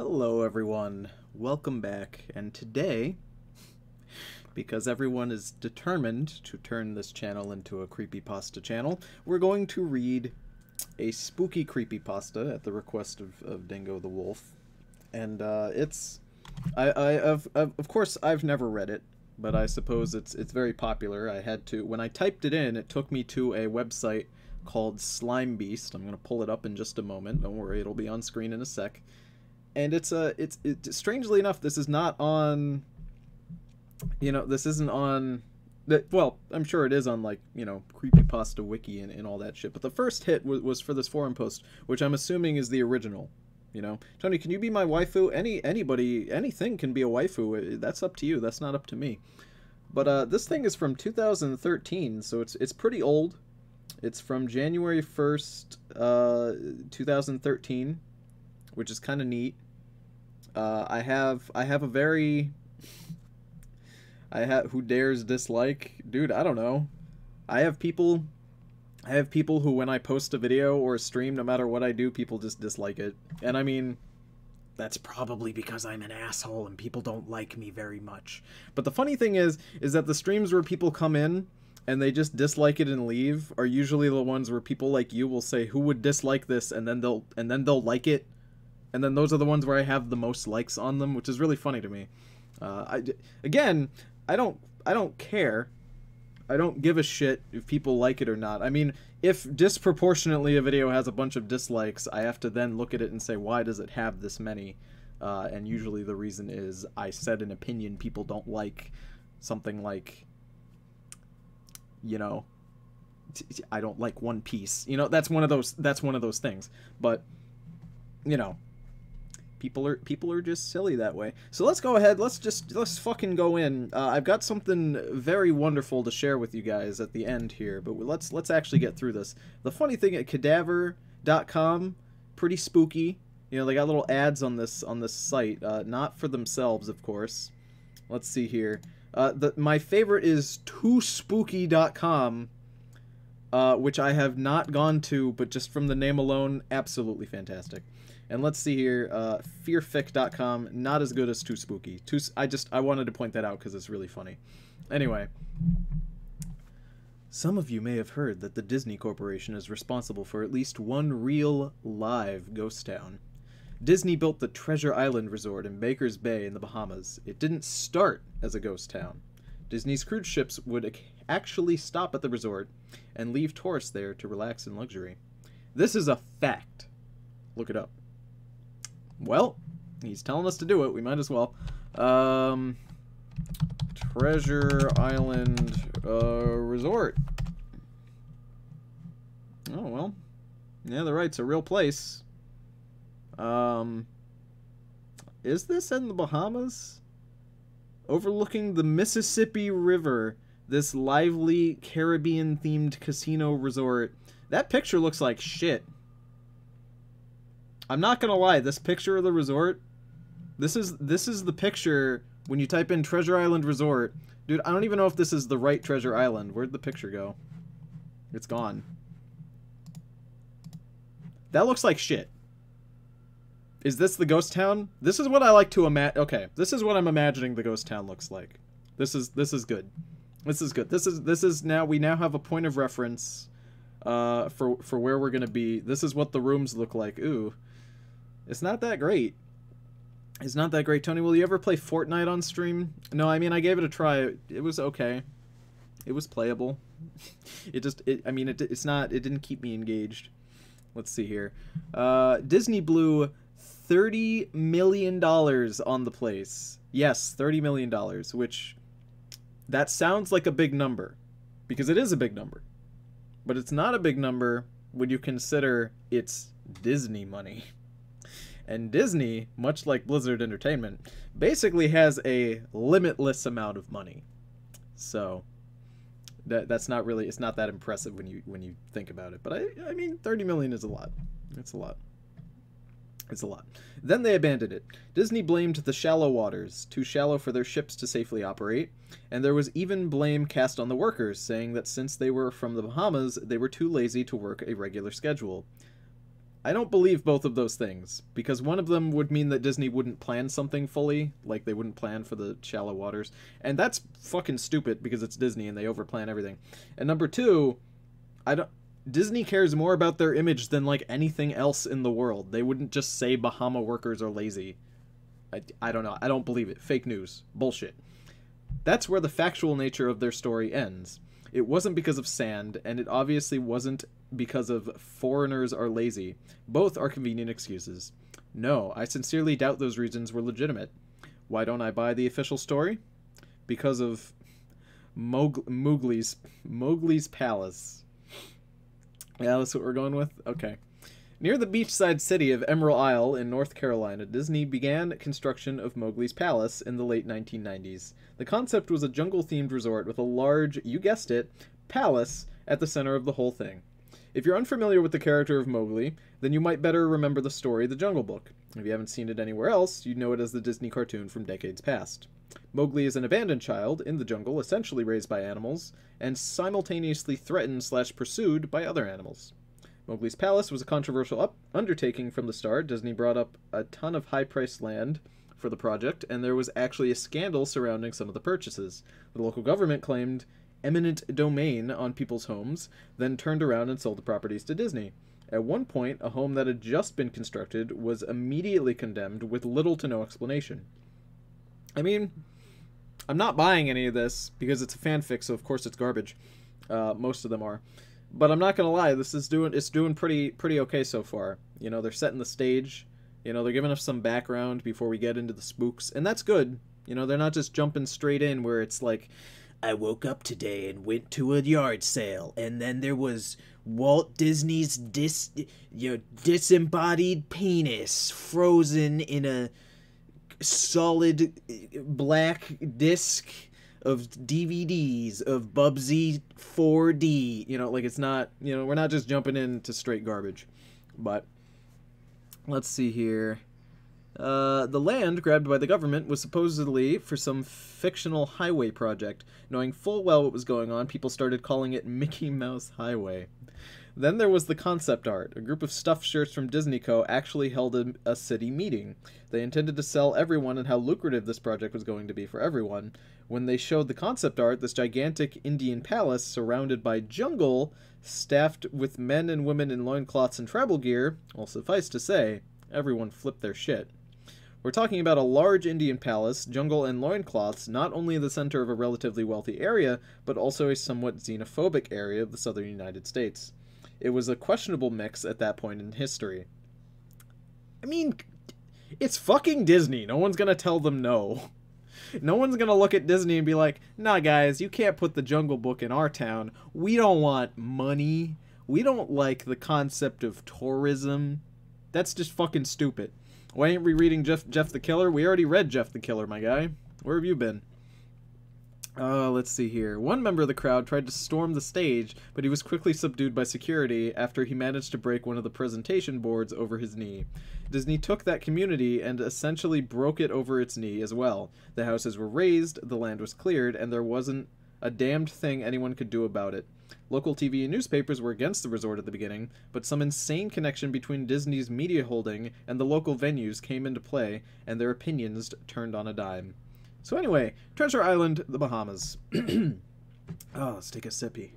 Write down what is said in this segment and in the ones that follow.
Hello everyone, welcome back, and today, because everyone is determined to turn this channel into a creepypasta channel, we're going to read a spooky creepypasta at the request of Dingo the Wolf. And of course I've never read it, but I suppose it's very popular. I had to, when I typed it in, it took me to a website called Slime Beast. I'm going to pull it up in just a moment, don't worry, it'll be on screen in a sec. And it's strangely enough, this is not on, this isn't on, well, I'm sure it is on, like, Creepypasta Wiki and all that shit, but the first hit was for this forum post, which I'm assuming is the original, Tony, can you be my waifu? Anybody, anything can be a waifu, that's up to you, that's not up to me. But, this thing is from 2013, so it's pretty old. It's from January 1st, 2013, which is kind of neat. I have a very, who dares dislike, dude, I don't know. I have people who, when I post a video or a stream, no matter what I do, people just dislike it. And I mean, that's probably because I'm an asshole and people don't like me very much. But the funny thing is that the streams where people come in and they just dislike it and leave are usually the ones where people like you will say, who would dislike this, and then they'll like it. And then those are the ones where I have the most likes on them, which is really funny to me. I don't care. I don't give a shit if people like it or not. I mean, if disproportionately a video has a bunch of dislikes, I have to then look at it and say, why does it have this many? And usually the reason is I said an opinion people don't like. Something like, I don't like One Piece. That's one of those things. But, people are just silly that way. So let's go ahead, let's fucking go in. I've got something very wonderful to share with you guys at the end here, but let's actually get through this. The funny thing at cadaver.com, pretty spooky. They got little ads on this site, not for themselves, of course. Let's see here. My favorite is toospooky.com, which I have not gone to, but just from the name alone, absolutely fantastic. And let's see here, fearfic.com, not as good as Too Spooky. I wanted to point that out because it's really funny. Anyway, some of you may have heard that the Disney Corporation is responsible for at least one real, live ghost town. Disney built the Treasure Island Resort in Baker's Bay in the Bahamas. It didn't start as a ghost town. Disney's cruise ships would actually stop at the resort and leave tourists there to relax in luxury. This is a fact. Look it up. Well, he's telling us to do it. We might as well. Treasure Island Resort. Oh, well. Yeah, they're right. It's a real place. Is this in the Bahamas? Overlooking the Mississippi River, this lively Caribbean-themed casino resort. That picture looks like shit. I'm not gonna lie, this picture of the resort, this is the picture when you type in Treasure Island Resort. Dude, I don't even know if this is the right Treasure Island. Where'd the picture go? It's gone. That looks like shit. Is this the ghost town? This is what I like to imagine. Okay, this is what I'm imagining the ghost town looks like. This is good. This is good. This is now, we now have a point of reference for where we're gonna be. This is what the rooms look like. Ooh. It's not that great. It's not that great. Tony, will you ever play Fortnite on stream? No, I mean, I gave it a try. It was okay. It was playable. It didn't keep me engaged. Let's see here. Disney blew $30 million on the place. Yes, $30 million, which, that sounds like a big number, because it is a big number. But it's not a big number when you consider it's Disney money. And Disney, much like Blizzard Entertainment, basically has a limitless amount of money. So that's not really, it's not that impressive when you think about it. But I mean, 30 million is a lot. It's a lot. It's a lot. Then they abandoned it. Disney blamed the shallow waters, too shallow for their ships to safely operate, and there was even blame cast on the workers, saying that since they were from the Bahamas, they were too lazy to work a regular schedule. I don't believe both of those things, because one of them would mean that Disney wouldn't plan something fully, like they wouldn't plan for the shallow waters, and that's fucking stupid because it's Disney and they overplan everything. And number two, Disney cares more about their image than like anything else in the world. They wouldn't just say Bahama workers are lazy. I don't know. I don't believe it. Fake news. Bullshit. That's where the factual nature of their story ends. It wasn't because of sand, and it obviously wasn't because of foreigners are lazy. Both are convenient excuses. No, I sincerely doubt those reasons were legitimate. Why don't I buy the official story? Because of Mowgli's palace. Yeah, that's what we're going with? Okay. Near the beachside city of Emerald Isle in North Carolina, Disney began construction of Mowgli's Palace in the late 1990s. The concept was a jungle-themed resort with a large, you guessed it, palace at the center of the whole thing. If you're unfamiliar with the character of Mowgli, then you might better remember the story The Jungle Book. If you haven't seen it anywhere else, you'd know it as the Disney cartoon from decades past. Mowgli is an abandoned child in the jungle, essentially raised by animals, and simultaneously threatened/pursued by other animals. Mowgli's Palace was a controversial undertaking from the start. Disney brought up a ton of high-priced land for the project, and there was actually a scandal surrounding some of the purchases. The local government claimed eminent domain on people's homes, then turned around and sold the properties to Disney. At one point, a home that had just been constructed was immediately condemned with little to no explanation. I mean, I'm not buying any of this because it's a fanfic, so of course it's garbage. Most of them are. But I'm not gonna lie, it's doing pretty okay so far. You know, they're setting the stage. You know, they're giving us some background before we get into the spooks, and that's good. You know, they're not just jumping straight in where it's like, I woke up today and went to a yard sale, and then there was Walt Disney's disembodied penis frozen in a solid black disc of DVDs of Bubsy 4D. You know, like, it's not, you know, we're not just jumping into straight garbage. But let's see here. The land grabbed by the government was supposedly for some fictional highway project. Knowing full well what was going on, people started calling it Mickey Mouse Highway. Then there was the concept art. A group of stuffed shirts from Disney Co. actually held a city meeting. They intended to sell everyone and how lucrative this project was going to be for everyone. When they showed the concept art, this gigantic Indian palace surrounded by jungle, staffed with men and women in loincloths and tribal gear, well, suffice to say, everyone flipped their shit. We're talking about a large Indian palace, jungle, and loincloths, not only the center of a relatively wealthy area, but also a somewhat xenophobic area of the southern United States. It was a questionable mix at that point in history. I mean, it's fucking Disney. No one's gonna tell them no. No one's gonna look at Disney and be like, nah guys, you can't put the Jungle Book in our town. We don't want money. We don't like the concept of tourism. That's just fucking stupid. Why ain't we reading Jeff the Killer? We already read Jeff the Killer, my guy. Where have you been? Let's see here. One member of the crowd tried to storm the stage, but he was quickly subdued by security after he managed to break one of the presentation boards over his knee. Disney took that community and essentially broke it over its knee as well. The houses were razed, the land was cleared, and there wasn't a damned thing anyone could do about it. Local TV and newspapers were against the resort at the beginning, but some insane connection between Disney's media holding and the local venues came into play, and their opinions turned on a dime. So anyway, Treasure Island, the Bahamas. Oh, let's take a sippy.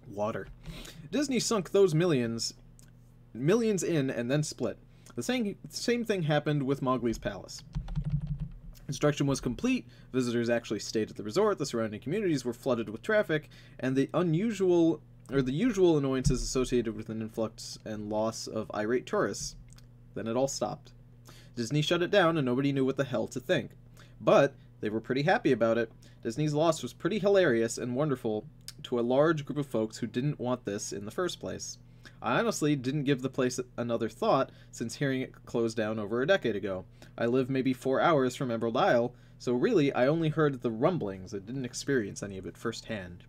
Water. Disney sunk those millions in and then split. The same thing happened with Mowgli's Palace. Construction was complete, visitors actually stayed at the resort, the surrounding communities were flooded with traffic, and the usual annoyances associated with an influx and loss of irate tourists. Then it all stopped. Disney shut it down and nobody knew what the hell to think. But they were pretty happy about it. Disney's loss was pretty hilarious and wonderful to a large group of folks who didn't want this in the first place. I honestly didn't give the place another thought since hearing it closed down over a decade ago. I live maybe 4 hours from Emerald Isle, so really I only heard the rumblings and didn't experience any of it firsthand.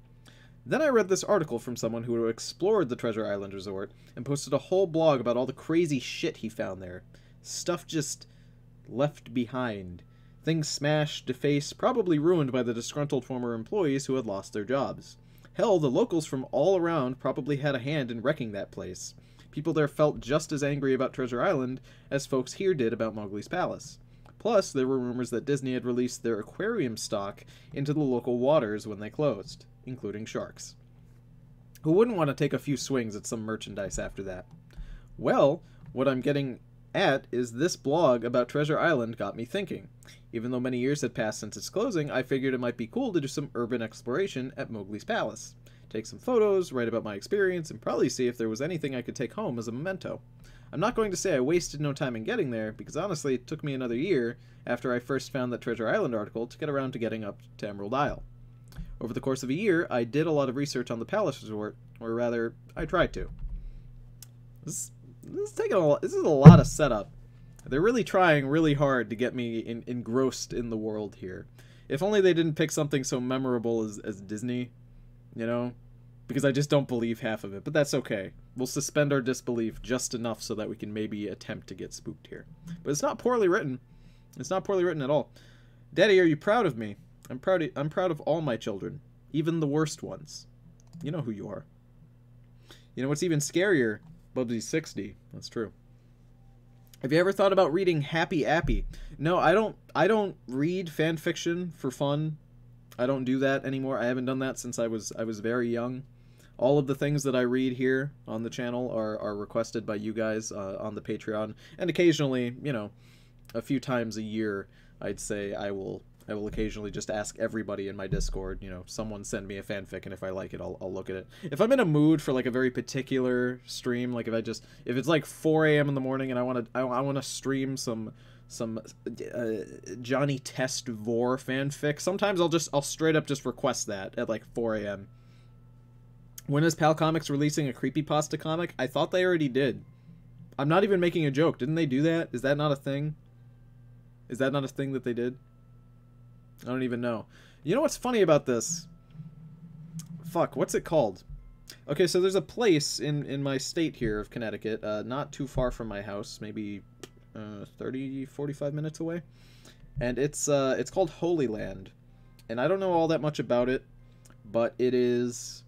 Then I read this article from someone who explored the Treasure Island Resort and posted a whole blog about all the crazy shit he found there. Stuff just left behind. Things smashed, defaced, probably ruined by the disgruntled former employees who had lost their jobs. Hell, the locals from all around probably had a hand in wrecking that place. People there felt just as angry about Treasure Island as folks here did about Mowgli's palace. Plus, there were rumors that Disney had released their aquarium stock into the local waters when they closed, including sharks. Who wouldn't want to take a few swings at some merchandise after that? Well, what I'm getting at is this blog about Treasure Island got me thinking. Even though many years had passed since its closing, I figured it might be cool to do some urban exploration at Mowgli's palace. Take some photos, write about my experience, and probably see if there was anything I could take home as a memento. I'm not going to say I wasted no time in getting there, because honestly it took me another year after I first found that Treasure Island article to get around to getting up to Emerald Isle. Over the course of a year, I did a lot of research on the palace resort, or rather, I tried to. This is a lot of setup. They're really trying really hard to get me engrossed in the world here. If only they didn't pick something so memorable as Disney, you know? Because I just don't believe half of it, but that's okay. We'll suspend our disbelief just enough so that we can maybe attempt to get spooked here. But it's not poorly written. It's not poorly written at all. Daddy, are you proud of me? I'm proud of all my children, even the worst ones. You know who you are. You know what's even scarier? Bubsy's 60. That's true. Have you ever thought about reading Happy Appy? No, I don't read fan fiction for fun. I don't do that anymore. I haven't done that since I was very young. All of the things that I read here on the channel are requested by you guys on the Patreon, and occasionally, you know, a few times a year, I'd say I will occasionally just ask everybody in my Discord, you know, someone send me a fanfic, and if I like it, I'll look at it. If I'm in a mood for like a very particular stream, like if it's like 4 a.m. in the morning and I want to stream some Johnny Test Vor fanfic, sometimes I'll straight up just request that at like 4 a.m. When is Pal Comics releasing a creepypasta comic? I thought they already did. I'm not even making a joke. Didn't they do that? Is that not a thing? Is that not a thing that they did? I don't even know. You know what's funny about this? Fuck, what's it called? Okay, so there's a place in my state here of Connecticut, not too far from my house, maybe 45 minutes away. And it's called Holy Land. And I don't know all that much about it, but it is,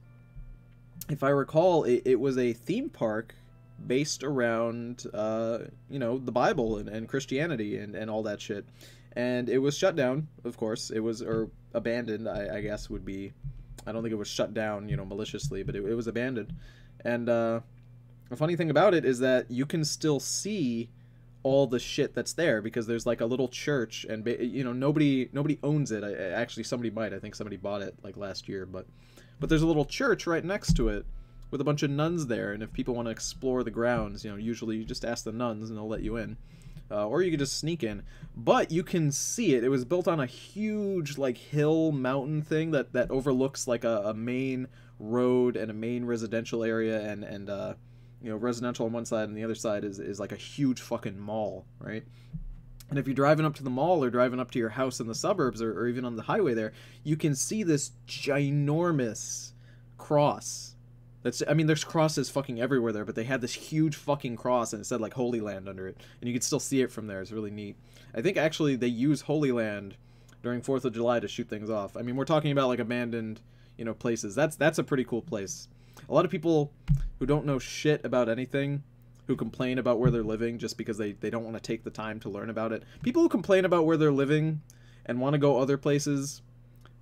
if I recall, it was a theme park based around, you know, the Bible and Christianity and all that shit. And it was shut down, of course. It was, or abandoned, I guess would be. I don't think it was shut down, you know, maliciously, but it was abandoned. And the funny thing about it is that you can still see all the shit that's there, because there's like a little church, and you know, nobody owns it. Actually, somebody might. I think somebody bought it like last year, but there's a little church right next to it with a bunch of nuns there, and if people want to explore the grounds, you know, usually you just ask the nuns and they'll let you in. Or you could just sneak in. But you can see it. It was built on a huge, like, hill mountain thing that overlooks, like, a main road and a main residential area, and you know, residential on one side, and the other side is like a huge fucking mall, right? And if you're driving up to the mall or driving up to your house in the suburbs or even on the highway there, you can see this ginormous cross. I mean, there's crosses fucking everywhere there, but they had this huge fucking cross, and it said, like, Holy Land under it. And you can still see it from there. It's really neat. I think, actually, they use Holy Land during 4th of July to shoot things off. I mean, we're talking about, like, abandoned, you know, places. That's a pretty cool place. A lot of people who don't know shit about anything, who complain about where they're living just because they don't want to take the time to learn about it. People who complain about where they're living and want to go other places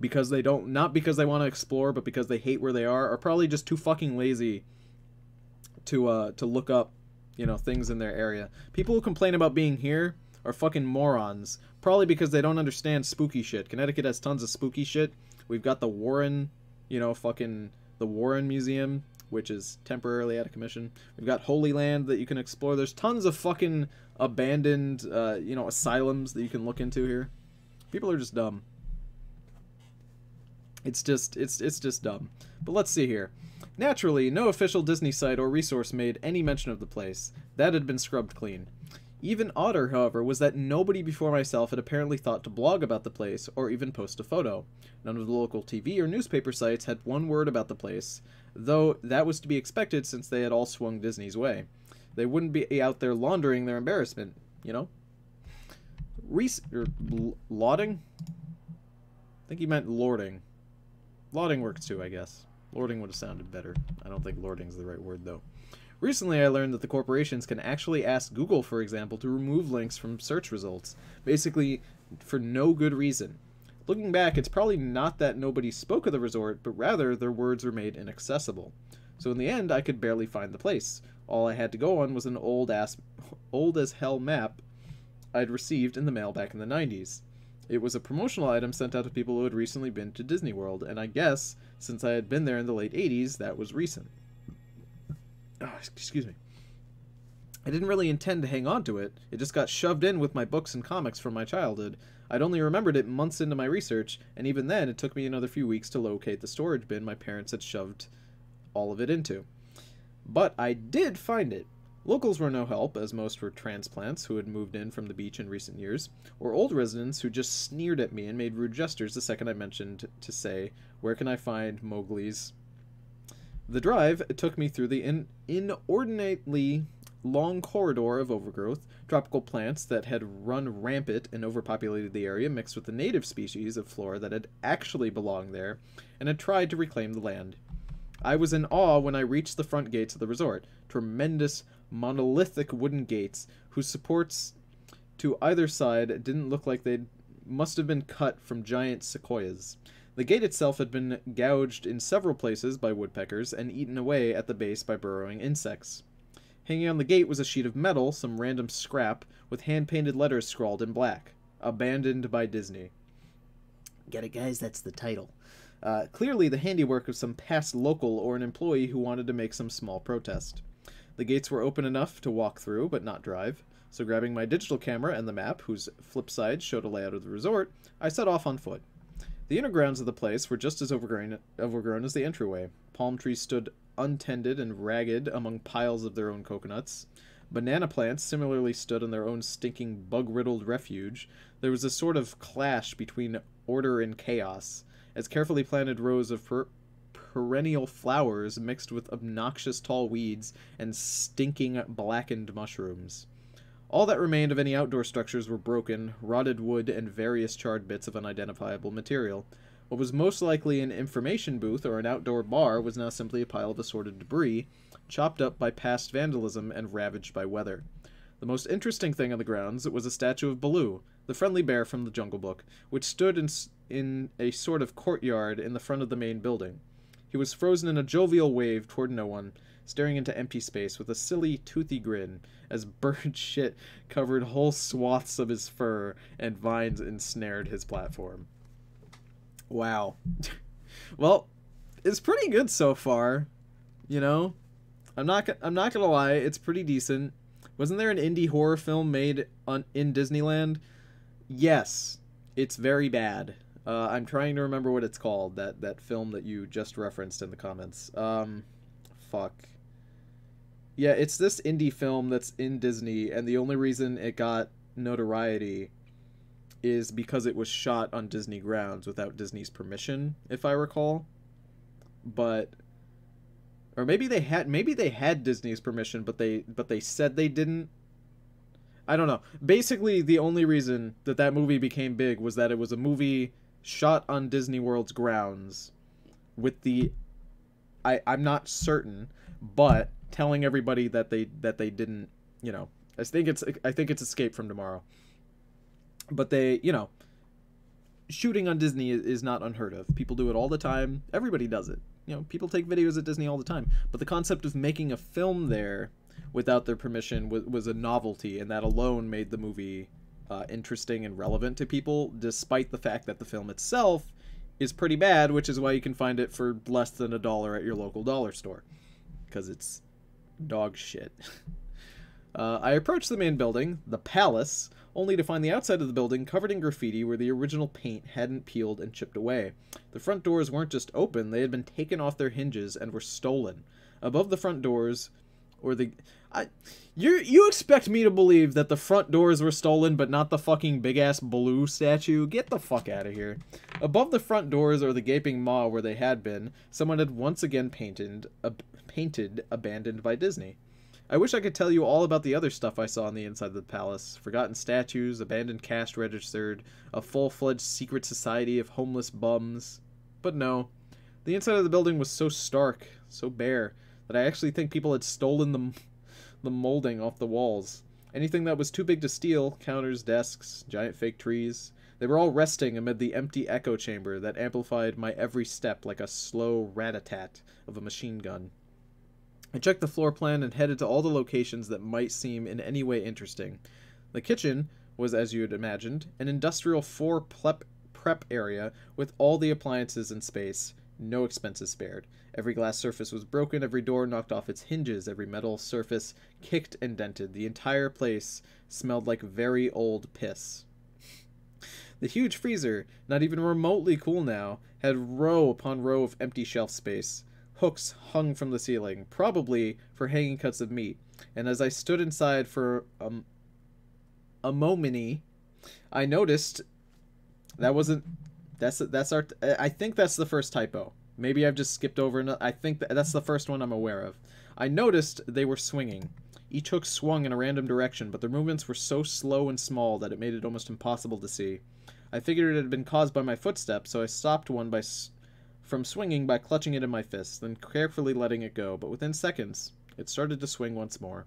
because they don't, not because they want to explore, but because they hate where they are probably just too fucking lazy to look up, you know, things in their area. People who complain about being here are fucking morons, probably because they don't understand spooky shit. Connecticut has tons of spooky shit. We've got the Warren, you know, fucking the Warren Museum, which is temporarily out of commission. We've got Holy Land that you can explore. There's tons of fucking abandoned, you know, asylums that you can look into here. People are just dumb. It's just dumb. But let's see here. Naturally, no official Disney site or resource made any mention of the place. That had been scrubbed clean. Even odder, however, was that nobody before myself had apparently thought to blog about the place or even post a photo. None of the local TV or newspaper sites had one word about the place, though that was to be expected since they had all swung Disney's way. They wouldn't be out there laundering their embarrassment, you know? Lauding? I think he meant lording. Lauding works too, I guess. Lording would have sounded better. I don't think lording's the right word, though. Recently, I learned that the corporations can actually ask Google, for example, to remove links from search results, basically for no good reason. Looking back, it's probably not that nobody spoke of the resort, but rather their words were made inaccessible. So in the end, I could barely find the place. All I had to go on was an old as hell map I'd received in the mail back in the 90s. It was a promotional item sent out to people who had recently been to Disney World, and I guess, since I had been there in the late 80s, that was recent. Oh, excuse me. I didn't really intend to hang on to it. It just got shoved in with my books and comics from my childhood. I'd only remembered it months into my research, and even then it took me another few weeks to locate the storage bin my parents had shoved all of it into. But I did find it. Locals were no help, as most were transplants who had moved in from the beach in recent years, or old residents who just sneered at me and made rude gestures the second I mentioned to say, "Where can I find Mowgli's?" The drive took me through the inordinately long corridor of overgrowth, tropical plants that had run rampant and overpopulated the area mixed with the native species of flora that had actually belonged there and had tried to reclaim the land. I was in awe when I reached the front gates of the resort, tremendous monolithic wooden gates whose supports to either side didn't look like they must have been cut from giant sequoias. The gate itself had been gouged in several places by woodpeckers and eaten away at the base by burrowing insects. Hanging on the gate was a sheet of metal, some random scrap, with hand-painted letters scrawled in black. Abandoned by Disney. Get it, guys? That's the title. Clearly the handiwork of some past local or an employee who wanted to make some small protest. The gates were open enough to walk through, but not drive, so grabbing my digital camera and the map, whose flip side showed a layout of the resort, I set off on foot. The inner grounds of the place were just as overgrown as the entryway. Palm trees stood untended and ragged among piles of their own coconuts. Banana plants similarly stood on their own stinking bug-riddled refuge. There was a sort of clash between order and chaos, as carefully planted rows of perennial flowers mixed with obnoxious tall weeds and stinking blackened mushrooms. All that remained of any outdoor structures were broken, rotted wood, and various charred bits of unidentifiable material. What was most likely an information booth or an outdoor bar was now simply a pile of assorted debris, chopped up by past vandalism and ravaged by weather. The most interesting thing on the grounds was a statue of Baloo, the friendly bear from the Jungle Book, which stood in a sort of courtyard in the front of the main building. He was frozen in a jovial wave toward no one, staring into empty space with a silly, toothy grin, as bird shit covered whole swaths of his fur and vines ensnared his platform. Wow. Well, it's pretty good so far, you know? I'm not gonna lie, it's pretty decent. Wasn't there an indie horror film made in Disneyland? Yes. It's very bad. I'm trying to remember what it's called, that film that you just referenced in the comments. Fuck. Yeah, it's this indie film that's in Disney, and the only reason it got notoriety is because it was shot on Disney grounds without Disney's permission, if I recall. But... or maybe they had Disney's permission, but they said they didn't. I don't know. Basically, the only reason that movie became big was that it was a movie shot on Disney World's grounds with the... I'm not certain, but telling everybody that they didn't, you know, I think it's Escape from Tomorrow. But they, you know, shooting on Disney is not unheard of. People do it all the time. Everybody does it. You know, people take videos at Disney all the time. But the concept of making a film there without their permission was a novelty, and that alone made the movie interesting and relevant to people, despite the fact that the film itself is pretty bad, which is why you can find it for less than $1 at your local dollar store. Because it's dog shit. I approached the main building, the Palace, only to find the outside of the building covered in graffiti where the original paint hadn't peeled and chipped away. The front doors weren't just open, they had been taken off their hinges and were stolen. Above the front doors, or the... You expect me to believe that the front doors were stolen, but not the fucking big-ass Baloo statue? Get the fuck out of here. Above the front doors, or the gaping maw where they had been, someone had once again painted Abandoned by Disney. I wish I could tell you all about the other stuff I saw on the inside of the palace. Forgotten statues, abandoned cash registered, a full-fledged secret society of homeless bums. But no. The inside of the building was so stark, so bare, that I actually think people had stolen the molding off the walls. Anything that was too big to steal, counters, desks, giant fake trees, they were all resting amid the empty echo chamber that amplified my every step like a slow rat-a-tat of a machine gun. I checked the floor plan and headed to all the locations that might seem in any way interesting. The kitchen was, as you had imagined, an industrial prep area with all the appliances in space, no expenses spared. Every glass surface was broken, every door knocked off its hinges, every metal surface kicked and dented. The entire place smelled like very old piss. The huge freezer, not even remotely cool now, had row upon row of empty shelf space. Hooks hung from the ceiling, probably for hanging cuts of meat, and as I stood inside for a moment, I noticed that wasn't... That's our... I think that's the first typo. Maybe I've just skipped over... I think that's the first one I'm aware of. I noticed they were swinging. Each hook swung in a random direction, but their movements were so slow and small that it made it almost impossible to see. I figured it had been caused by my footsteps, so I stopped one from swinging by clutching it in my fist, then carefully letting it go, but within seconds, it started to swing once more.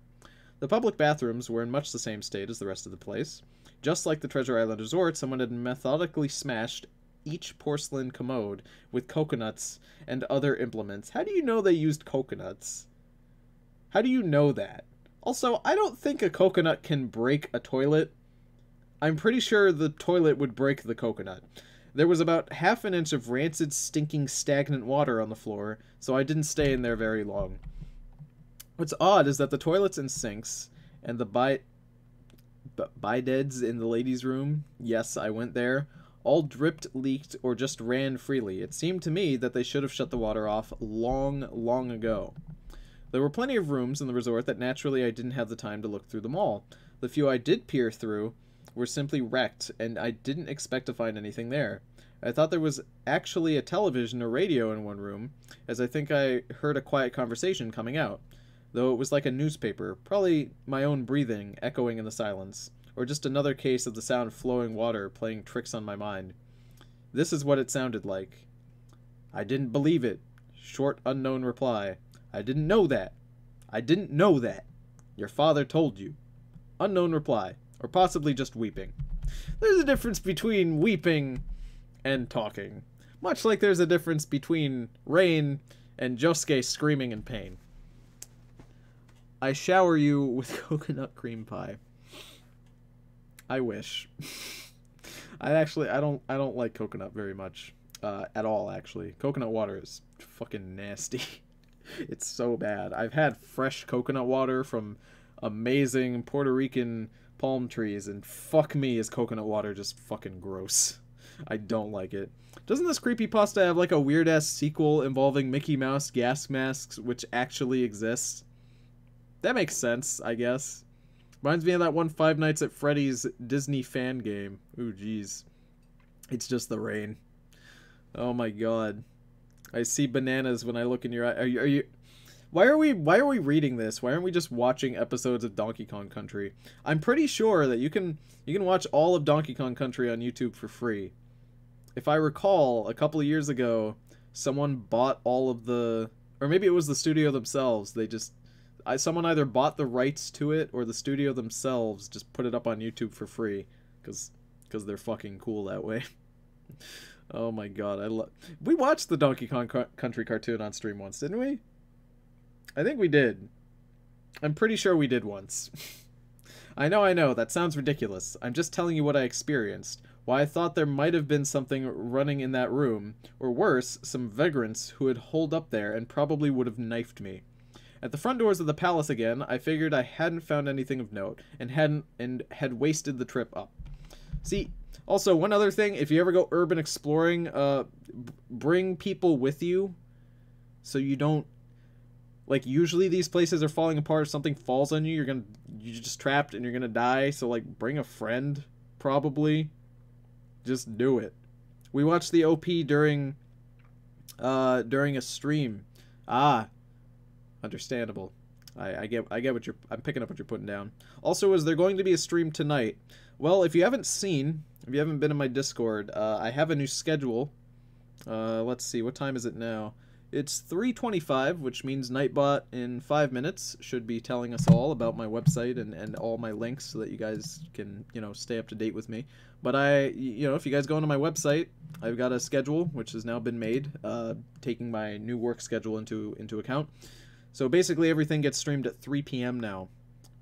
The public bathrooms were in much the same state as the rest of the place. Just like the Treasure Island Resort, someone had methodically smashed each porcelain commode with coconuts and other implements. How do you know they used coconuts? How do you know that? Also, I don't think a coconut can break a toilet. I'm pretty sure the toilet would break the coconut. There was about half an inch of rancid, stinking, stagnant water on the floor, so I didn't stay in there very long. What's odd is that the toilets and sinks, and the bidets in the ladies' room, yes, I went there, all dripped, leaked, or just ran freely. It seemed to me that they should have shut the water off long, long ago. There were plenty of rooms in the resort that naturally I didn't have the time to look through them all. The few I did peer through were simply wrecked, and I didn't expect to find anything there. I thought there was actually a television or radio in one room, as I think I heard a quiet conversation coming out, though it was like a newspaper, probably my own breathing echoing in the silence, or just another case of the sound of flowing water playing tricks on my mind. This is what it sounded like. I didn't believe it. Short, unknown reply. I didn't know that. I didn't know that. Your father told you. Unknown reply. Or possibly just weeping. There's a difference between weeping and talking. Much like there's a difference between Rain and Josuke screaming in pain. I shower you with coconut cream pie. I wish. I don't like coconut very much. At all, actually. Coconut water is fucking nasty. It's so bad. I've had fresh coconut water from amazing Puerto Rican palm trees, and fuck me, is coconut water just fucking gross. I don't like it. Doesn't this creepypasta have like a weird-ass sequel involving Mickey Mouse gas masks, which actually exists? That makes sense, I guess. Reminds me of that one Five Nights at Freddy's Disney fan game. Ooh, jeez. It's just the rain. Oh my god. I see bananas when I look in your eye. Are you... Why are we reading this? Why aren't we just watching episodes of Donkey Kong Country? I'm pretty sure that you can watch all of Donkey Kong Country on YouTube for free. If I recall, a couple of years ago, someone bought all of the... Or maybe it was the studio themselves. They just... someone either bought the rights to it, or the studio themselves just put it up on YouTube for free. Because they're fucking cool that way. Oh my god, we watched the Donkey Kong Country cartoon on stream once, didn't we? I think we did. I'm pretty sure we did once. I know, that sounds ridiculous. I'm just telling you what I experienced. Why I thought there might have been something running in that room, or worse, some vagrants who had holed up there and probably would have knifed me. At the front doors of the palace again, I figured I hadn't found anything of note, and had wasted the trip up. See, also, one other thing, if you ever go urban exploring, bring people with you, so you don't... Like, usually these places are falling apart. If something falls on you, you're just trapped and you're gonna die. So, like, bring a friend, probably. Just do it. We watched the OP during a stream. Ah, understandable. I get what I'm picking up what you're putting down. Also, is there going to be a stream tonight? Well, if you haven't been in my Discord, I have a new schedule Let's see, what time is it now? It's 3:25, which means Nightbot in 5 minutes should be telling us all about my website and all my links so that you guys can, you know, stay up to date with me. But if you guys go onto my website, I've got a schedule, which has now been made, taking my new work schedule into account. So basically everything gets streamed at 3 p.m. now.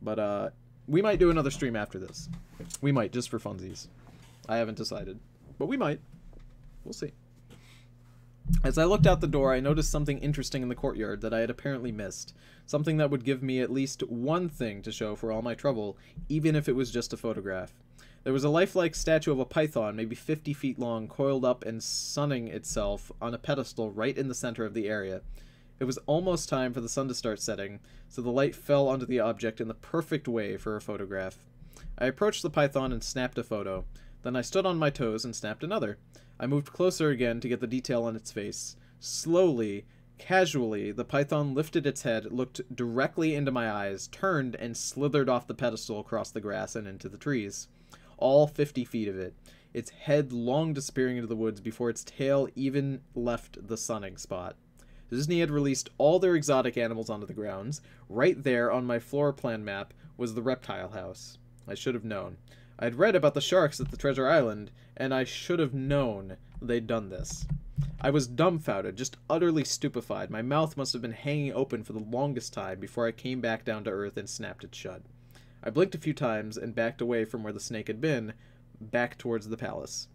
But we might do another stream after this. We might, just for funsies. I haven't decided. But we might. We'll see. As I looked out the door, I noticed something interesting in the courtyard that I had apparently missed. Something that would give me at least one thing to show for all my trouble, even if it was just a photograph. There was a lifelike statue of a python, maybe 50 feet long, coiled up and sunning itself on a pedestal right in the center of the area. It was almost time for the sun to start setting, so the light fell onto the object in the perfect way for a photograph. I approached the python and snapped a photo. Then I stood on my toes and snapped another. I moved closer again to get the detail on its face. Slowly, casually, the python lifted its head, looked directly into my eyes, turned, and slithered off the pedestal across the grass and into the trees. All 50 feet of it. Its head long disappearing into the woods before its tail even left the sunning spot. Disney had released all their exotic animals onto the grounds. Right there on my floor plan map was the reptile house. I should have known. I'd read about the sharks at the Treasure Island, and I should have known they'd done this. I was dumbfounded, just utterly stupefied. My mouth must have been hanging open for the longest time before I came back down to earth and snapped it shut. I blinked a few times and backed away from where the snake had been, back towards the palace.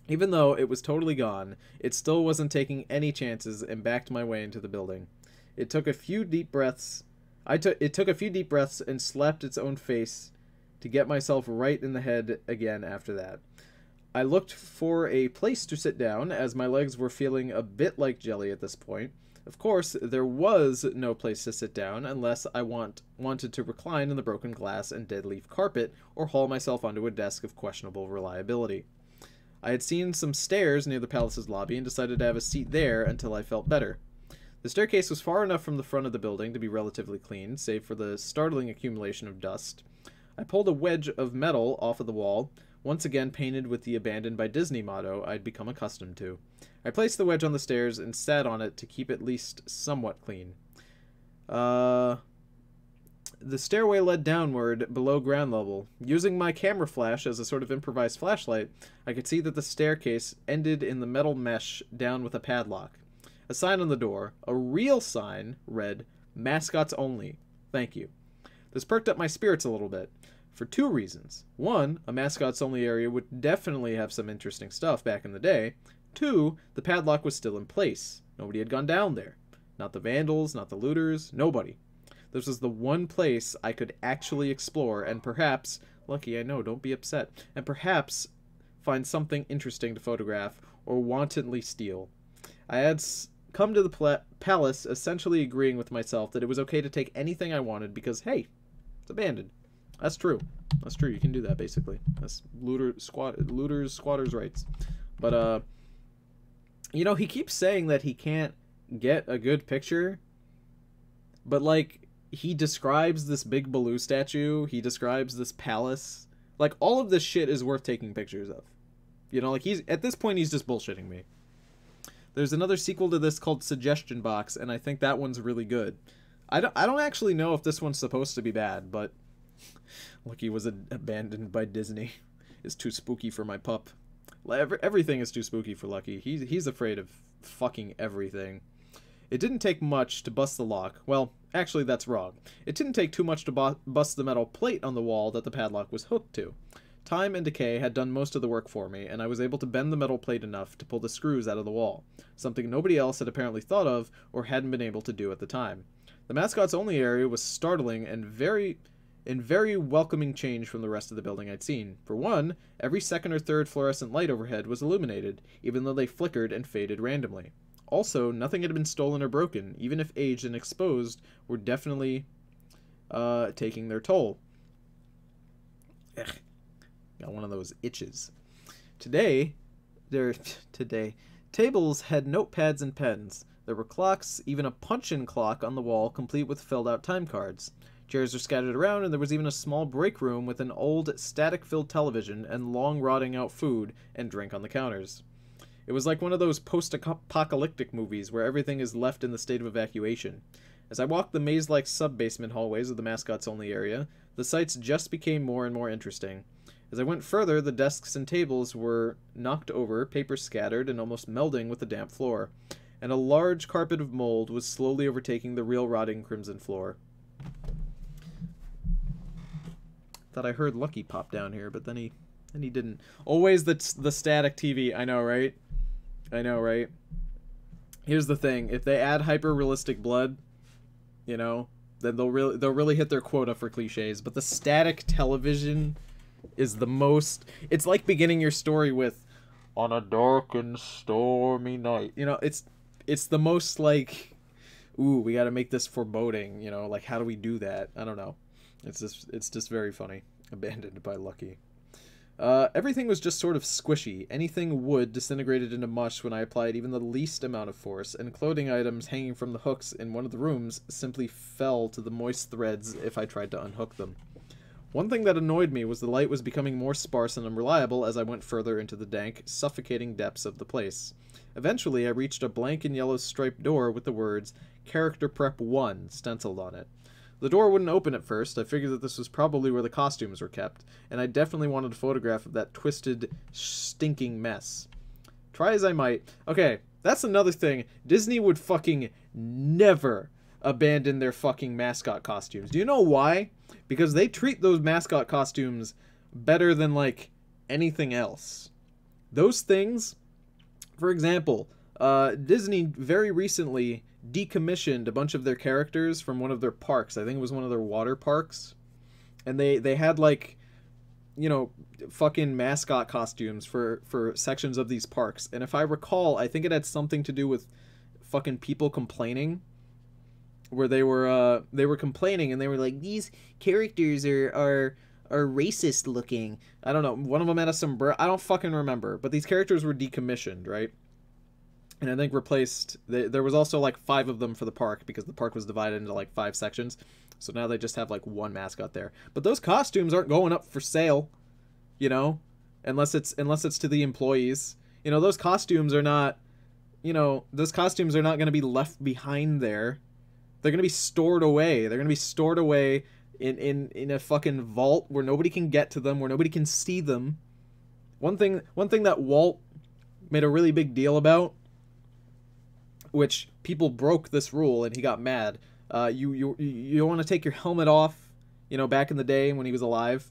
Even though it was totally gone, it still wasn't taking any chances and backed my way into the building. It took a few deep breaths. It took a few deep breaths and slapped its own face to get myself right in the head again after that. I looked for a place to sit down, as my legs were feeling a bit like jelly at this point. Of course, there was no place to sit down unless I wanted to recline in the broken glass and dead leaf carpet or haul myself onto a desk of questionable reliability. I had seen some stairs near the palace's lobby and decided to have a seat there until I felt better. The staircase was far enough from the front of the building to be relatively clean, save for the startling accumulation of dust. I pulled a wedge of metal off of the wall, once again painted with the abandoned by Disney motto I'd become accustomed to. I placed the wedge on the stairs and sat on it to keep at least somewhat clean. The stairway led downward below ground level. Using my camera flash as a sort of improvised flashlight, I could see that the staircase ended in the metal mesh down with a padlock. A sign on the door, a real sign, read, "Mascots only. Thank you." This perked up my spirits a little bit, for two reasons. One, a mascots only area would definitely have some interesting stuff back in the day. Two, the padlock was still in place. Nobody had gone down there. Not the vandals, not the looters, nobody. This was the one place I could actually explore and perhaps, Lucky, I know, don't be upset, and perhaps find something interesting to photograph or wantonly steal. I had come to the palace essentially agreeing with myself that it was okay to take anything I wanted because, hey, it's abandoned. That's true. That's true. You can do that, basically. That's looters, squatters' rights. But, he keeps saying that he can't get a good picture, but, like, he describes this big Baloo statue, he describes this palace. Like, all of this shit is worth taking pictures of. At this point, he's just bullshitting me. There's another sequel to this called Suggestion Box, and I think that one's really good. I don't actually know if this one's supposed to be bad, but Lucky was abandoned by Disney. It's too spooky for my pup. Everything is too spooky for Lucky. He's afraid of fucking everything. It didn't take much to bust the lock. Well, actually, that's wrong. It didn't take too much to bust the metal plate on the wall that the padlock was hooked to. Time and decay had done most of the work for me, and I was able to bend the metal plate enough to pull the screws out of the wall, something nobody else had apparently thought of or hadn't been able to do at the time. The mascots only area was startling and very welcoming change from the rest of the building I'd seen. For one, every second or third fluorescent light overhead was illuminated, even though they flickered and faded randomly. Also, nothing had been stolen or broken, even if aged and exposed were definitely taking their toll. Ugh. Got one of those itches. Today, tables had notepads and pens. There were clocks, even a punch-in clock on the wall, complete with filled-out time cards. Chairs were scattered around, and there was even a small break room with an old, static-filled television and long rotting-out food and drink on the counters. It was like one of those post-apocalyptic movies where everything is left in the state of evacuation. As I walked the maze-like sub-basement hallways of the mascots-only area, the sights just became more and more interesting. As I went further, the desks and tables were knocked over, paper scattered, and almost melding with the damp floor. And a large carpet of mold was slowly overtaking the real rotting crimson floor. Thought I heard Lucky pop down here, but then he didn't. Always the static TV. I know, right? I know, right? Here's the thing: if they add hyper-realistic blood, you know, then they'll really hit their quota for cliches. But the static television is the most. It's like beginning your story with, "On a dark and stormy night." You know, it's the most like, ooh, we got to make this foreboding. You know, like how do we do that? I don't know. It's just very funny. Abandoned by Lucky. Everything was just sort of squishy. Anything wood disintegrated into mush when I applied even the least amount of force, and clothing items hanging from the hooks in one of the rooms simply fell to the moist threads if I tried to unhook them. One thing that annoyed me was the light was becoming more sparse and unreliable as I went further into the dank, suffocating depths of the place. Eventually, I reached a blank and yellow striped door with the words, "Character Prep 1" stenciled on it. The door wouldn't open at first. I figured that this was probably where the costumes were kept, and I definitely wanted a photograph of that twisted, stinking mess. Try as I might. Okay, that's another thing. Disney would fucking never abandon their fucking mascot costumes. Do you know why? Because they treat those mascot costumes better than, like, anything else. Those things, for example, Disney very recently decommissioned a bunch of their characters from one of their parks. I think it was one of their water parks. And they had, like, you know, fucking mascot costumes for sections of these parks. And if I recall, I think it had something to do with fucking people complaining. Where they were complaining and they were like, these characters are racist looking. I don't know. One of them had a sombrero. I don't fucking remember. But these characters were decommissioned, right? And I think replaced. There was also like 5 of them for the park because the park was divided into like 5 sections. So now they just have like one mascot there. But those costumes aren't going up for sale, you know, unless it's to the employees. You know, those costumes are not. You know, those costumes are not going to be left behind there. They're going to be stored away. They're going to be stored away in a fucking vault where nobody can get to them, where nobody can see them. One thing that Walt made a really big deal about, which people broke this rule and he got mad. You want to take your helmet off, you know, back in the day when he was alive.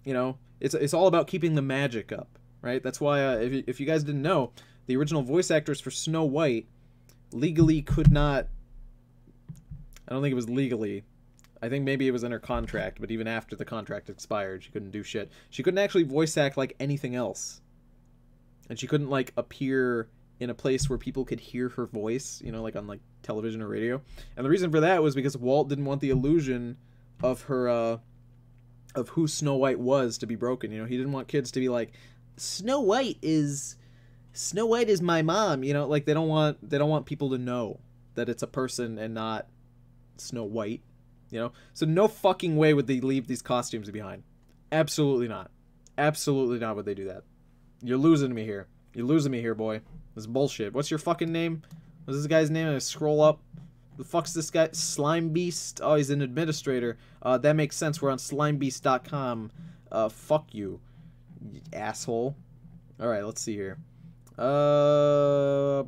You know, it's all about keeping the magic up, right? That's why if you guys didn't know, the original voice actors for Snow White legally could not. I don't think it was legally. I think maybe it was in her contract, but even after the contract expired, she couldn't do shit. She couldn't actually voice act like anything else. And she couldn't, like, appear in a place where people could hear her voice, you know, like on, like, television or radio. And the reason for that was because Walt didn't want the illusion of her, of who Snow White was to be broken. You know, he didn't want kids to be like, Snow White is my mom. You know, like, they don't want people to know that it's a person and not Snow White, you know? So no fucking way would they leave these costumes behind. Absolutely not. Absolutely not would they do that. You're losing me here. You're losing me here, boy. This is bullshit. What's your fucking name? What's this guy's name? I scroll up. The fuck's this guy? Slime Beast? Oh, he's an administrator. That makes sense. We're on slimebeast.com. Fuck you asshole. Alright, let's see here. Try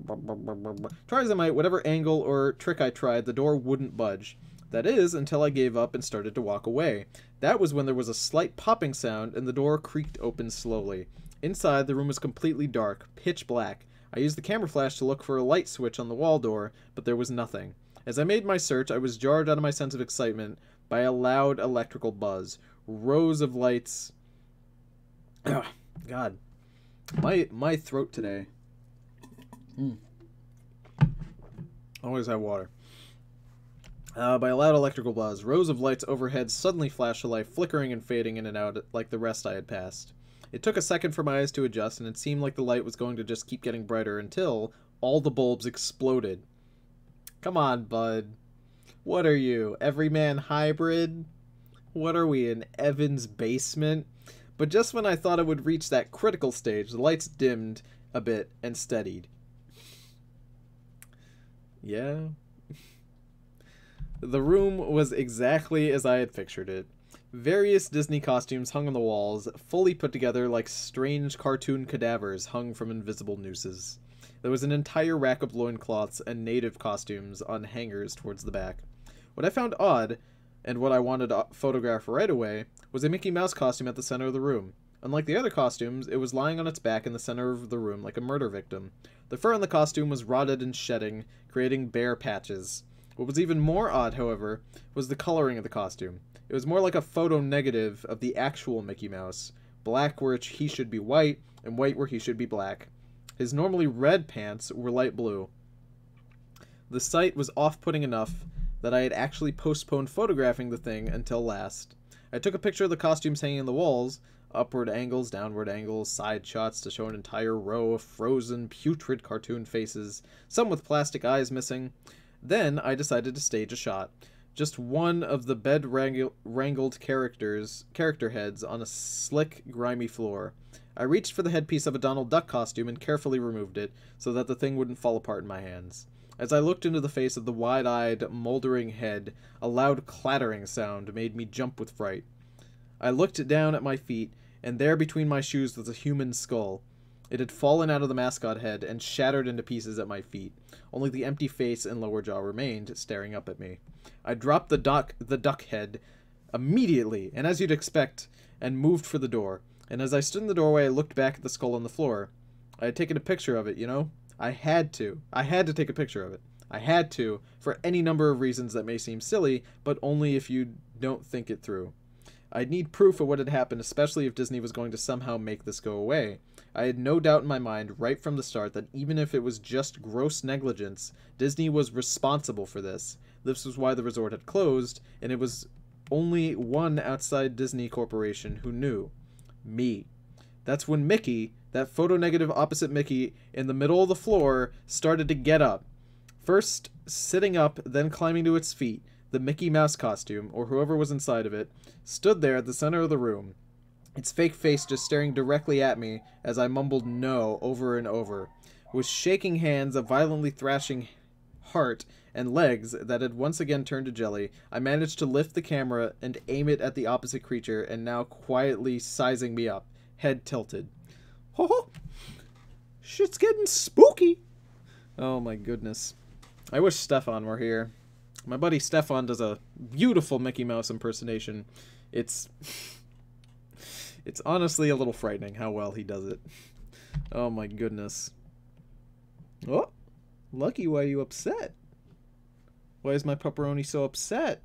as I might, whatever angle or trick I tried, the door wouldn't budge. That is, until I gave up and started to walk away. That was when there was a slight popping sound and the door creaked open slowly. Inside, the room was completely dark, pitch black. I used the camera flash to look for a light switch on the wall door, but there was nothing. As I made my search, I was jarred out of my sense of excitement by a loud electrical buzz. Rows of lights. Ugh, God. My throat today. Always have water. By a loud electrical buzz, rows of lights overhead suddenly flashed to life, flickering and fading in and out like the rest I had passed. It took a second for my eyes to adjust, and it seemed like the light was going to just keep getting brighter until all the bulbs exploded. Come on, bud. What are you, Everyman Hybrid? What are we, in Evan's basement? But just when I thought it would reach that critical stage, the lights dimmed, a bit and steadied. Yeah. The room was exactly as I had pictured it. Various Disney costumes hung on the walls, fully put together like strange cartoon cadavers hung from invisible nooses. There was an entire rack of loincloths and native costumes on hangers towards the back. What I found odd, and what I wanted to photograph right away, was a Mickey Mouse costume at the center of the room. Unlike the other costumes, it was lying on its back in the center of the room like a murder victim. The fur on the costume was rotted and shedding, creating bare patches. What was even more odd, however, was the coloring of the costume. It was more like a photo negative of the actual Mickey Mouse, black where he should be white, and white where he should be black. His normally red pants were light blue. The sight was off-putting enough that I had actually postponed photographing the thing until last. I took a picture of the costumes hanging on the walls, upward angles, downward angles, side shots to show an entire row of frozen, putrid cartoon faces, some with plastic eyes missing. Then I decided to stage a shot. Just one of the bed-wrangled character heads on a slick, grimy floor. I reached for the headpiece of a Donald Duck costume and carefully removed it, so that the thing wouldn't fall apart in my hands. As I looked into the face of the wide-eyed, moldering head, a loud clattering sound made me jump with fright. I looked down at my feet, and there between my shoes was a human skull. It had fallen out of the mascot head and shattered into pieces at my feet. Only the empty face and lower jaw remained, staring up at me. I dropped the duck head immediately, and as you'd expect, and moved for the door. And as I stood in the doorway, I looked back at the skull on the floor. I had taken a picture of it, you know? I had to. I had to take a picture of it. I had to, for any number of reasons that may seem silly, but only if you don't think it through. I'd need proof of what had happened, especially if Disney was going to somehow make this go away. I had no doubt in my mind right from the start that even if it was just gross negligence, Disney was responsible for this. This was why the resort had closed, and it was only one outside Disney corporation who knew. Me. That's when Mickey, that photo-negative opposite Mickey in the middle of the floor, started to get up. First sitting up, then climbing to its feet. The Mickey Mouse costume, or whoever was inside of it, stood there at the center of the room, its fake face just staring directly at me as I mumbled no over and over. With shaking hands, a violently thrashing heart, and legs that had once again turned to jelly, I managed to lift the camera and aim it at the opposite creature, and now quietly sizing me up, head tilted. Ho ho! Shit's getting spooky! Oh my goodness. I wish Stefan were here. My buddy Stefan does a beautiful Mickey Mouse impersonation. It's honestly a little frightening how well he does it. Oh my goodness. Oh, Lucky, why are you upset? Why is my pepperoni so upset?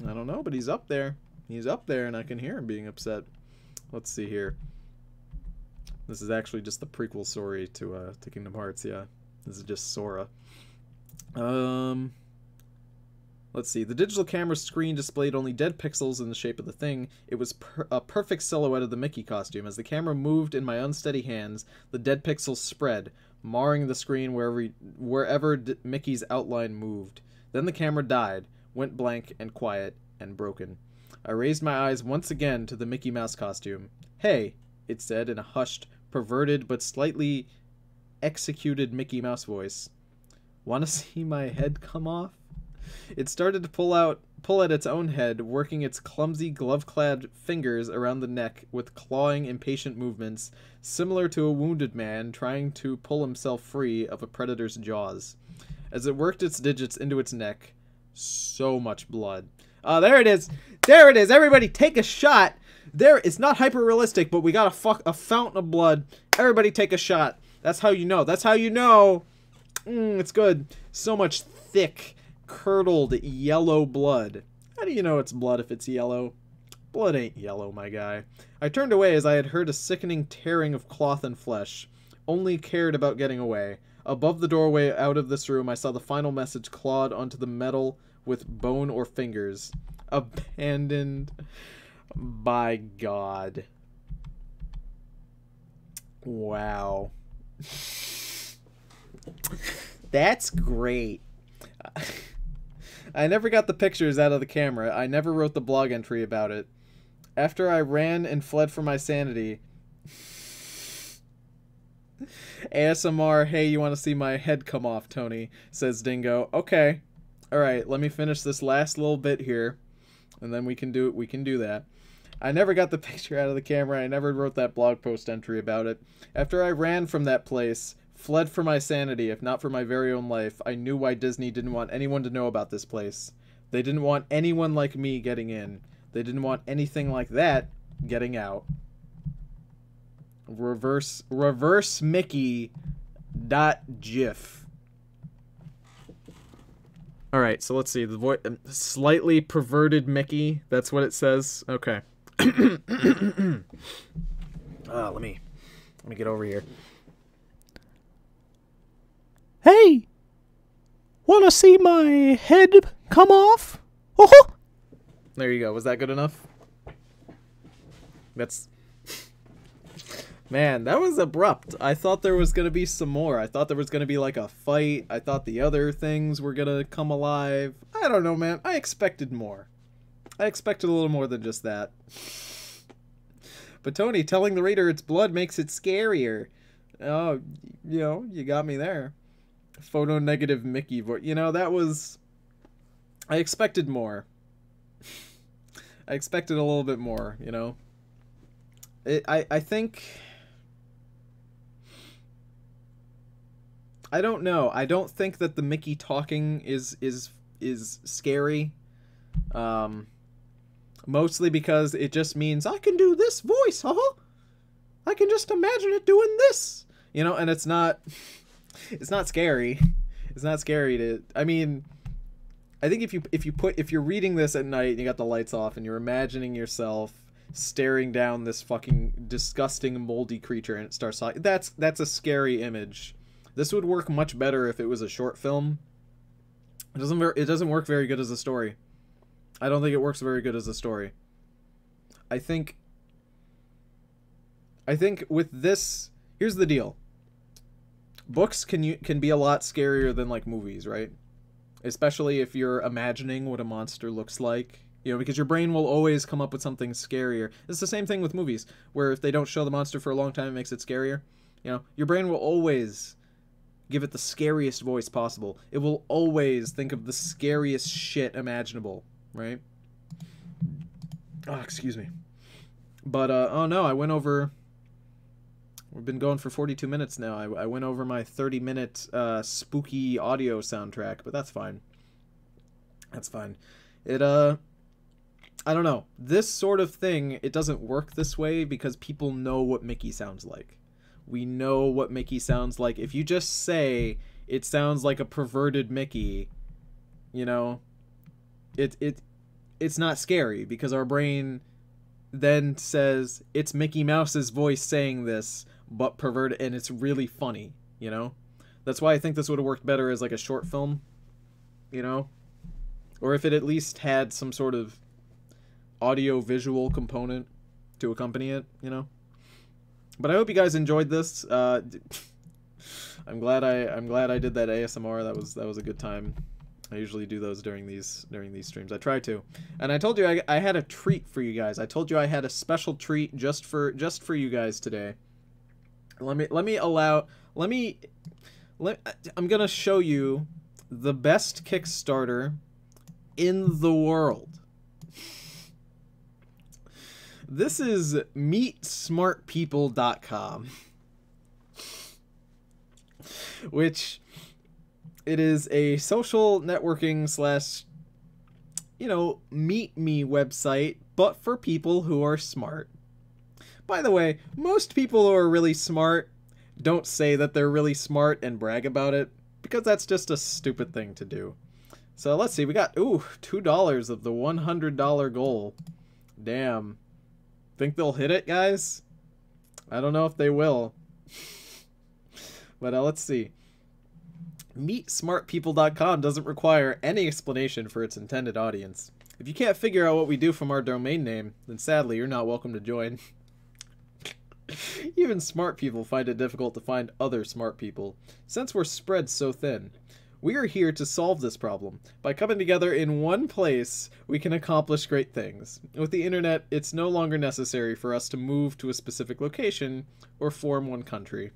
I don't know, but he's up there. He's up there and I can hear him being upset. Let's see here. This is actually just the prequel story to Kingdom Hearts, yeah. This is just Sora. Let's see. The digital camera screen displayed only dead pixels in the shape of the thing. It was a perfect silhouette of the Mickey costume. As the camera moved in my unsteady hands, the dead pixels spread, marring the screen wherever Mickey's outline moved. Then the camera died, went blank and quiet and broken. I raised my eyes once again to the Mickey Mouse costume. "Hey," it said in a hushed, perverted but slightly executed Mickey Mouse voice. "Want to see my head come off?" It started to pull at its own head, working its clumsy, glove-clad fingers around the neck with clawing, impatient movements, similar to a wounded man trying to pull himself free of a predator's jaws. As it worked its digits into its neck, so much blood. There it is! There it is! Everybody take a shot! There, it's not hyper-realistic, but we got a fountain of blood. Everybody take a shot. That's how you know. That's how you know! It's good. So much thick, curdled, yellow blood. How do you know it's blood if it's yellow? Blood ain't yellow, my guy. I turned away as I had heard a sickening tearing of cloth and flesh. Only cared about getting away. Above the doorway out of this room, I saw the final message clawed onto the metal with bone or fingers. Abandoned by God. Wow. That's great. I never got the pictures out of the camera. I never wrote the blog entry about it. After I ran and fled for my sanity, ASMR, hey, you want to see my head come off, Tony, says Dingo. Okay. Alright, let me finish this last little bit here, and then we can do that. I never got the picture out of the camera. I never wrote that blog post entry about it. After I ran from that place, fled for my sanity, if not for my very own life, I knew why Disney didn't want anyone to know about this place. They didn't want anyone like me getting in. They didn't want anything like that getting out. Reverse Mickey .gif. All right, so let's see. The voice, slightly perverted Mickey. That's what it says. Okay. Let me get over here. Hey, wanna see my head come off? Oh! There you go. Was that good enough? That's... Man, that was abrupt. I thought there was gonna be some more. I thought there was gonna be like a fight. I thought the other things were gonna come alive. I don't know, man. I expected more. I expected a little more than just that. But Tony, telling the reader it's blood makes it scarier. Oh, you know, you got me there. Photo negative Mickey voice. You know, that was... I expected more. I expected a little bit more, you know. I think... I don't know. I don't think that the Mickey talking is scary. Mostly because it just means I can do this voice, I can just imagine it doing this. You know, and it's not scary. It's not scary to... I mean, I think if you're reading this at night and you got the lights off and you're imagining yourself staring down this fucking disgusting moldy creature and it starts talking, that's a scary image. This would work much better if it was a short film. It doesn't work very good as a story. I don't think it works very good as a story. I think with this, here's the deal. Books can be a lot scarier than like movies, right? Especially if you're imagining what a monster looks like. You know, because your brain will always come up with something scarier. It's the same thing with movies, where if they don't show the monster for a long time, it makes it scarier. You know, your brain will always give it the scariest voice possible. It will always think of the scariest shit imaginable, right? Oh, excuse me. But, oh no, I went over... We've been going for 42 minutes now. I went over my 30-minute spooky audio soundtrack, but that's fine. That's fine. It, I don't know. This sort of thing, it doesn't work this way because people know what Mickey sounds like. We know what Mickey sounds like. If you just say it sounds like a perverted Mickey, you know, it's not scary because our brain then says it's Mickey Mouse's voice saying this, but perverted, and it's really funny, you know? That's why I think this would have worked better as like a short film, you know? Or if it at least had some sort of audio-visual component to accompany it, you know? But I hope you guys enjoyed this. I'm glad I did that ASMR. That was a good time. I usually do those during these streams. I try to. And I told you I had a treat for you guys. I told you I had a special treat just for you guys today. I'm gonna show you the best Kickstarter in the world. This is meetsmartpeople.com, which it is a social networking / you know, meet me website, but for people who are smart. By the way, most people who are really smart don't say that they're really smart and brag about it, because that's just a stupid thing to do. So let's see, we got, ooh, $2 of the $100 goal. Damn. Think they'll hit it, guys? I don't know if they will. But let's see. MeetSmartPeople.com doesn't require any explanation for its intended audience. If you can't figure out what we do from our domain name, then sadly you're not welcome to join. Even smart people find it difficult to find other smart people, since we're spread so thin. We are here to solve this problem. By coming together in one place, we can accomplish great things. With the internet, it's no longer necessary for us to move to a specific location or form one country.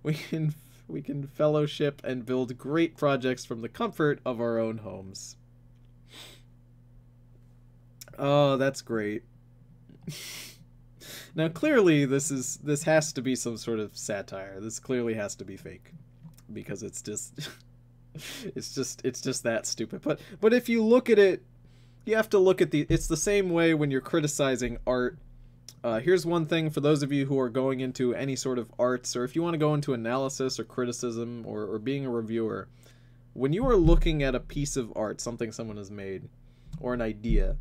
We can fellowship and build great projects from the comfort of our own homes. Oh, that's great. Now, clearly, this has to be some sort of satire. This clearly has to be fake, because it's just it's just that stupid. But if you look at it, you have to look at it's the same way when you're criticizing art. Here's one thing for those of you who are going into any sort of arts, or if you want to go into analysis or criticism or being a reviewer. When you are looking at a piece of art, something someone has made, or an idea,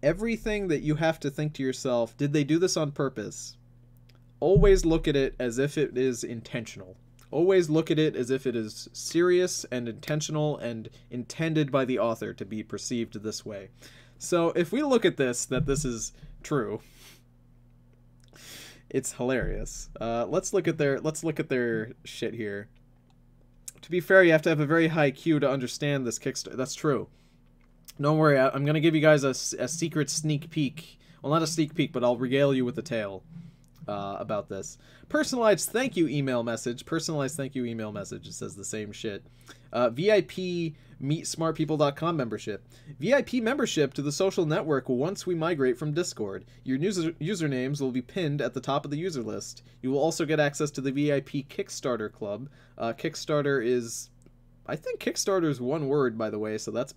everything that you have to think to yourself, did they do this on purpose? Always look at it as if it is intentional. Always look at it as if it is serious and intentional and intended by the author to be perceived this way. So if we look at this, that this is true, it's hilarious. Let's look at their shit here. To be fair, you have to have a very high IQ to understand this Kickstarter. That's true. Don't worry, I'm going to give you guys a secret sneak peek. Well, not a sneak peek, but I'll regale you with the tale about this. Personalized thank you email message. Personalized thank you email message. It says the same shit. VIP meetsmartpeople.com membership. VIP membership to the social network once we migrate from Discord. Your usernames will be pinned at the top of the user list. You will also get access to the VIP Kickstarter club. Kickstarter is... I think Kickstarter is one word, by the way, so that's...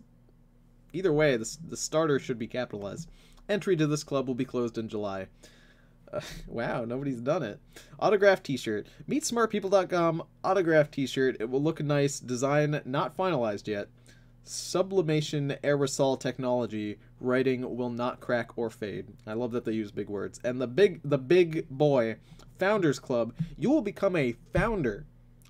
Either way, the starter should be capitalized. Entry to this club will be closed in July. Wow, nobody's done it. Autograph t-shirt. Meetsmartpeople.com autograph t-shirt. It will look nice. Design not finalized yet. Sublimation aerosol technology. Writing will not crack or fade. I love that they use big words. And the big boy, Founders Club. You will become a founder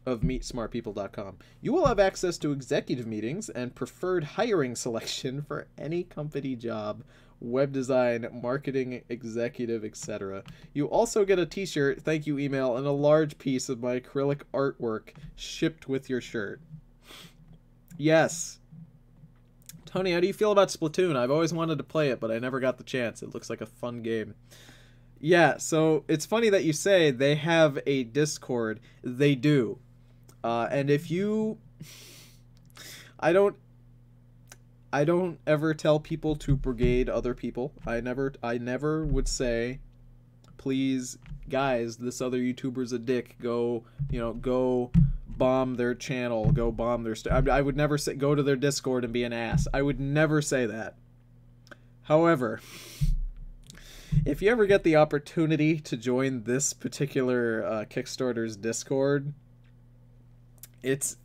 of meetsmartpeople.com. You will have access to executive meetings and preferred hiring selection for any company job, web design, marketing, executive, etc. You also get a t-shirt, thank you email, and a large piece of my acrylic artwork shipped with your shirt. Yes. Tony, how do you feel about Splatoon? I've always wanted to play it, but I never got the chance. It looks like a fun game. Yeah, so it's funny that you say they have a Discord. They do. And if you... I don't ever tell people to brigade other people. I never would say, please, guys, this other YouTuber's a dick. Go, go bomb their channel. Go bomb their... I would never say, go to their Discord and be an ass. I would never say that. However, if you ever get the opportunity to join this particular Kickstarter's Discord... It's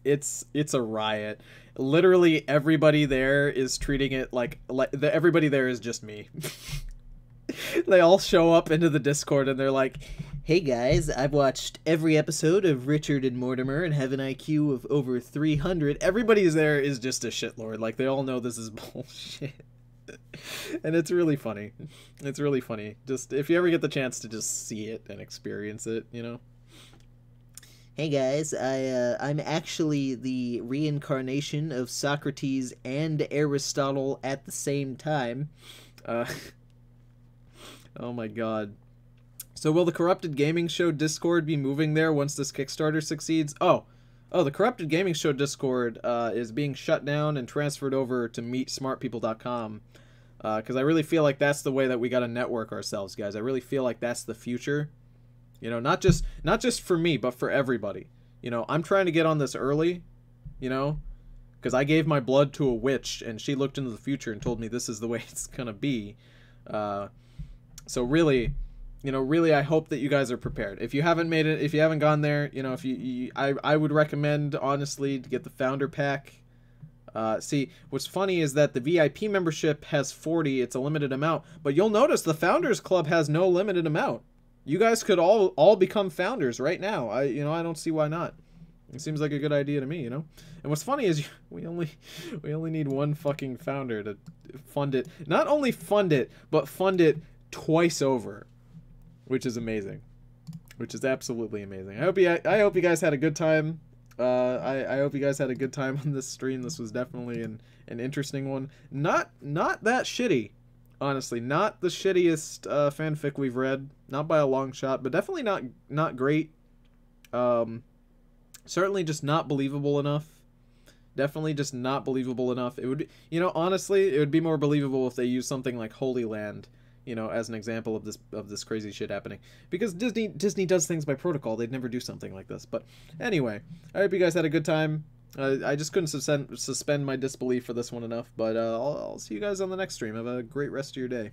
a riot. Literally everybody there is treating it like everybody there is just me. They all show up into the Discord and they're like, "Hey guys, I've watched every episode of Richard and Mortimer and have an IQ of over 300. Everybody's there is just a shitlord. Like, they all know this is bullshit. And it's really funny. It's really funny. Just if you ever get the chance to just see it and experience it, Hey guys, I'm actually the reincarnation of Socrates and Aristotle at the same time. Oh my god. So will the Corrupted Gaming Show Discord be moving there once this Kickstarter succeeds? Oh, the Corrupted Gaming Show Discord is being shut down and transferred over to meetsmartpeople.com. Because I really feel like that's the way that we gotta network ourselves, guys. I really feel like that's the future. Not just for me, but for everybody. I'm trying to get on this early, because I gave my blood to a witch, and she looked into the future and told me this is the way it's gonna be. So really, really, I hope that you guys are prepared. If you haven't made it, if you haven't gone there, I would recommend, honestly, to get the founder pack. See, what's funny is that the VIP membership has 40. It's a limited amount, but you'll notice the Founders Club has no limited amount. You guys could all become founders right now. I don't see why not. It seems like a good idea to me, And what's funny is we only need one fucking founder to fund it. Not only fund it, but fund it twice over, which is amazing. Which is absolutely amazing. I hope you guys had a good time. I hope you guys had a good time on this stream. This was definitely an interesting one. Not that shitty, honestly. Not the shittiest fanfic we've read, not by a long shot, but definitely not great. Certainly just not believable enough. Definitely just not believable enough. It would, you know, honestly, it would be more believable if they used something like Holy Land, you know, as an example of this crazy shit happening. Because Disney does things by protocol. They'd never do something like this. But anyway, I hope you guys had a good time. I just couldn't suspend my disbelief for this one enough. But I'll see you guys on the next stream. Have a great rest of your day.